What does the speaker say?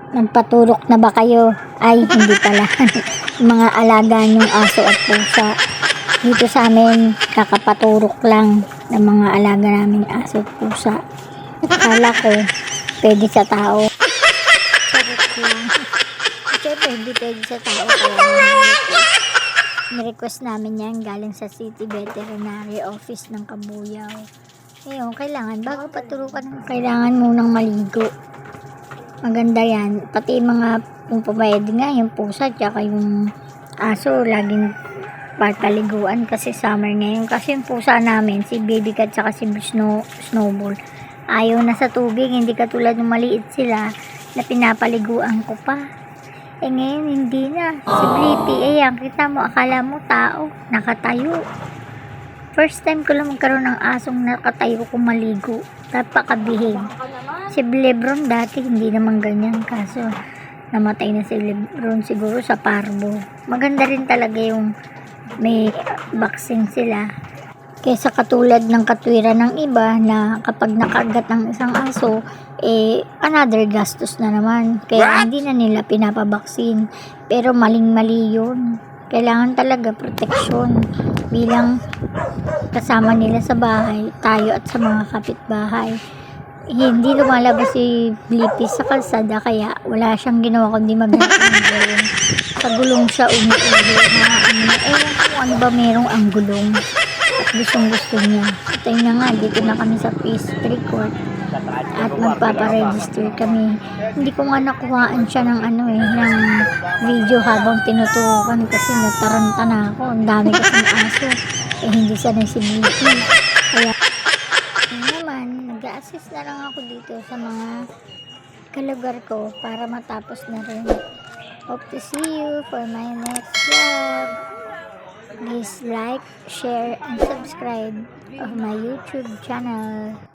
Nagpaturok na ba kayo? Ay, hindi pala. Mga alaga niyong aso at pusa. Dito sa amin, kakapaturok lang ng mga alaga naming aso at pusa. Akala ko, pwede sa tao. Charot lang. Siyempre, hindi pwede sa tao. Kaya ni-request namin yan galing sa City Veterinary Office ng Kabuyaw. Ngayon, kailangan, bago paturukan, kailangan munang maligo. Maganda yan. Pati mga yung pumayad nga, yung pusa, tsaka yung aso, laging papaliguan kasi summer ngayon. Kasi yung pusa namin, si Baby Cat, tsaka si Snowball, ayaw na sa tubig. Hindi katulad ng maliit sila na pinapaliguan ko pa. Eh ngayon, hindi na. Si Blippi, yan, kita mo, akala mo tao, nakatayo. First time ko lang magkaroon ng asong nakatayo kung maligo. Napakabihig. Si Lebron dati hindi naman ganyan, kaso namatay na si Lebron siguro sa parbo. Maganda rin talaga yung may vaccine sila. Kaysa katulad ng katwiran ng iba na kapag nakagat ng isang aso, another gastos na naman. Kaya hindi na nila pinapabaksin. Pero maling-mali yun. Kailangan talaga proteksyon bilang kasama nila sa bahay, tayo at sa mga kapitbahay. Hindi lumalabas si Blippi sa kalsada kaya wala siyang ginawa kundi maghanap ng gulong. Sa gulong siya umiihi na ewan ko ano ba merong ang gulong at gustong gusto niya. Ito na nga, dito na kami sa pastry court at magpaparegister kami. Hindi ko nga nakuhaan siya ng ng video habang tinuturukan kasi nataranta na ako. Ang dami kasing aso. Hindi sanay si Blippi. Kaya naman, nag-a-assist na lang ako dito sa mga kalugar ko para matapos na rin. Hope to see you for my next vlog. Please like, share, and subscribe of my YouTube channel.